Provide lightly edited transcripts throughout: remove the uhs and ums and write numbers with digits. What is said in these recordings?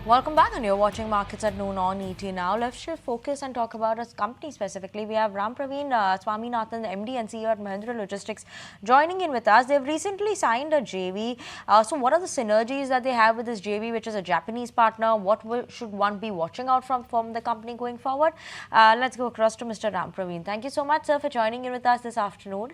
Welcome back, and you're watching Markets at Noon on ET Now. Let's shift focus and talk about a company specifically. We have Rampraveen Swaminathan, the MD and CEO at Mahindra Logistics, joining in with us. They've recently signed a JV. So what are the synergies that they have with this JV, which is a Japanese partner? Should one be watching out from the company going forward? Let's go across to Mr. Rampraveen. Thank you so much, sir, for joining in with us this afternoon.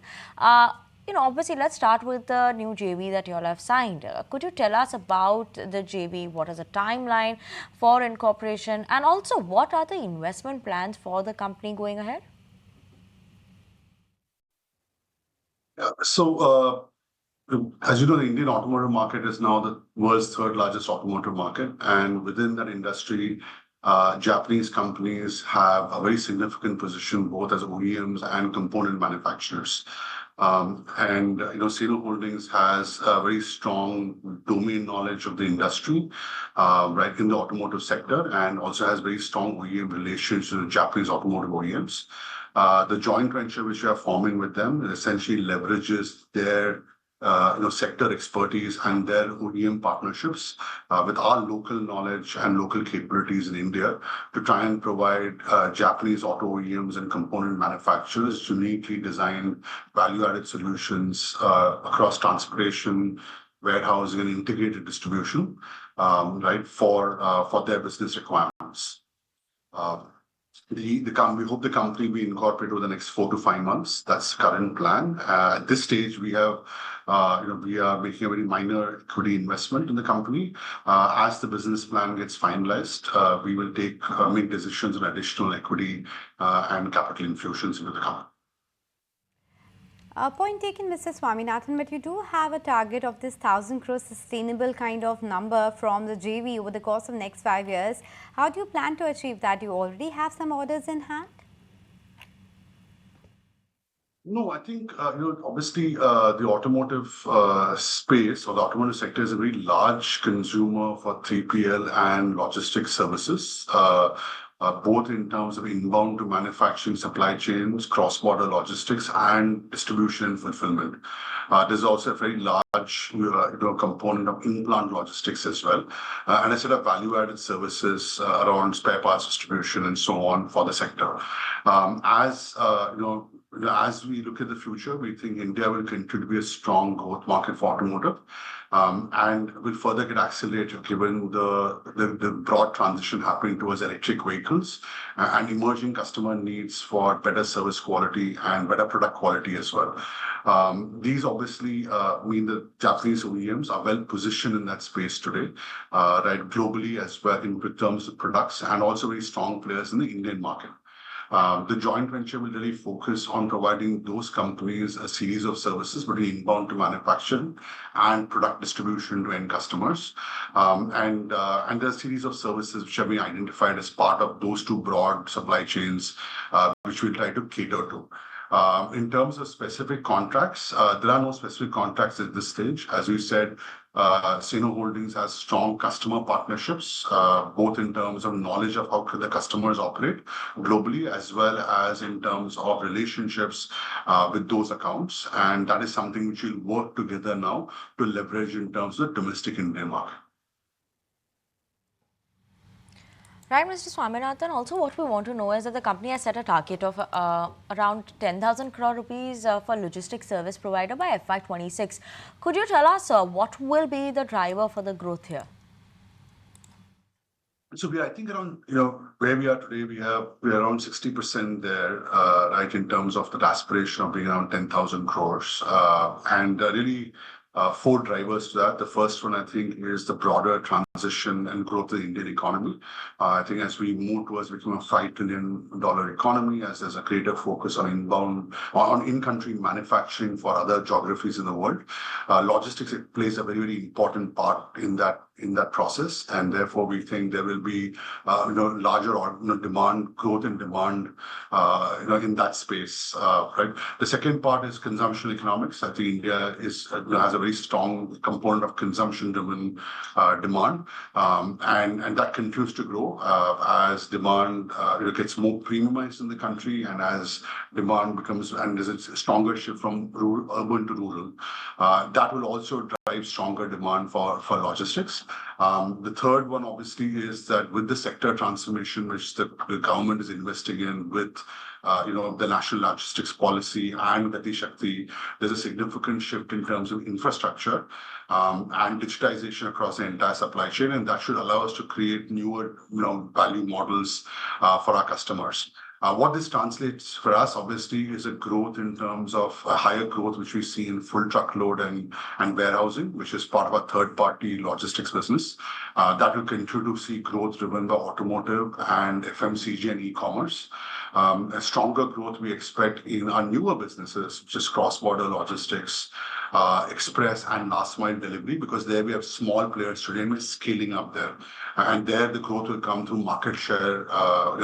Obviously, let's start with the new JV that you all have signed. Could you tell us about the JV? What is the timeline for incorporation? And also, what are the investment plans for the company going ahead? As you know, the Indian automotive market is now the world's third largest automotive market. And within that industry, Japanese companies have a very significant position both as OEMs and component manufacturers. Seino Holdings has a very strong domain knowledge of the industry, right, in the automotive sector, and also has very strong OEM relations with Japanese automotive OEMs. The joint venture which we are forming with them essentially leverages their sector expertise and their OEM partnerships with our local knowledge and local capabilities in India to try and provide Japanese auto OEMs and component manufacturers uniquely designed value-added solutions across transportation, warehousing, and integrated distribution, right, for their business requirements. We hope the company will be incorporated over the next 4 to 5 months. That's the current plan. At this stage, we are making a very minor equity investment in the company. As the business plan gets finalized, we will make decisions on additional equity and capital infusions into the company. Point taken, Mr. Swaminathan, but you do have a target of this 1,000 crore sustainable kind of number from the JV over the course of the next 5 years. How do you plan to achieve that? Do you already have some orders in hand? No, I think, obviously, the automotive space or the automotive sector is a very large consumer for 3PL and logistics services, both in terms of inbound to manufacturing supply chains, cross-border logistics, and distribution and fulfillment. There's also a very large component of in-plant logistics as well, and a set of value-added services around spare parts distribution and so on for the sector. As we look at the future, we think India will continue to be a strong growth market for automotive, and will further get accelerated given the broad transition happening towards electric vehicles and emerging customer needs for better service quality and better product quality as well. These obviously mean that Japanese OEMs are well positioned in that space today, right, globally as well in terms of products, and also very strong players in the Indian market. The joint venture will really focus on providing those companies a series of services between inbound to manufacturing and product distribution to end customers. And there's a series of services which have been identified as part of those two broad supply chains, which we try to cater to. In terms of specific contracts, there are no specific contracts at this stage. As we said, Seino Holdings has strong customer partnerships, both in terms of knowledge of how the customers operate globally, as well as in terms of relationships with those accounts. And that is something which will work together now to leverage in terms of the domestic Indian market. Right, Mr. Swaminathan. Also, what we want to know is that the company has set a target of around 10,000 crore rupees for logistics service provider by FY26. Could you tell us what will be the driver for the growth here? So I think around where we are today, we're around 60% there, right, in terms of the aspiration of being around 10,000 crores, and really 4 drivers to that. The first one, I think, is the broader transition and growth of the Indian economy. I think as we move towards becoming a $5 trillion economy, as there's a greater focus on in-country manufacturing for other geographies in the world, logistics plays a very, very important part in that process, and therefore we think there will be larger growth in demand in that space, right. The second part is consumption economics. I think India has a very strong component of consumption-driven demand, and that continues to grow as demand gets more premiumized in the country, and as demand becomes, and there's a stronger shift from urban to rural, that will also drive stronger demand for logistics. The third one, obviously, is that with the sector transformation, which the government is investing in with the National Logistics Policy and Gati Shakti, there's a significant shift in terms of infrastructure and digitization across the entire supply chain, and that should allow us to create newer value models for our customers. What this translates for us, obviously, is a growth in terms of a higher growth, which we see in full truckload and warehousing, which is part of our third-party logistics business. That will continue to see growth driven by automotive and FMCG and e-commerce. A stronger growth we expect in our newer businesses, which is cross-border logistics, express and last mile delivery, because there we have small players today and we're scaling up there. And there the growth will come through market share,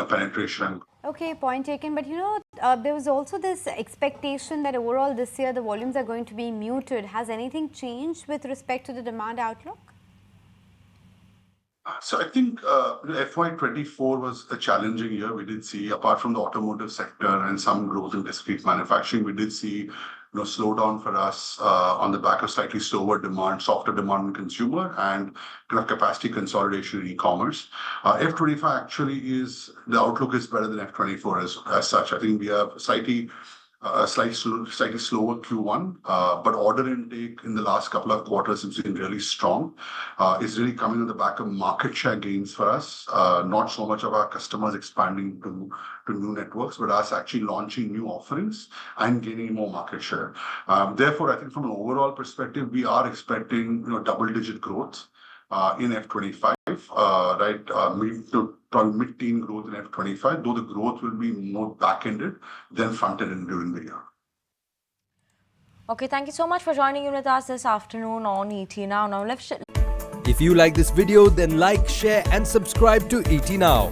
penetration. Okay, point taken. But there was also this expectation that overall this year the volumes are going to be muted. Has anything changed with respect to the demand outlook? So I think FY24 was a challenging year. We did see, apart from the automotive sector and some growth in discrete manufacturing, we did see slowdown for us on the back of slightly slower demand, softer demand in consumer, and capacity consolidation in e-commerce. F25 actually the outlook is better than F24 as such. I think we have slightly slower Q1, but order intake in the last couple of quarters has been really strong. It's really coming on the back of market share gains for us, not so much of our customers expanding to new networks, but us actually launching new offerings and gaining more market share. Therefore, I think from an overall perspective, we are expecting double-digit growth in F25, mid-teen growth in F25, though the growth will be more back-ended than front-ended during the year. Okay, thank you so much for joining in with us this afternoon on ET Now. Now, if you like this video, then like, share and subscribe to ET Now.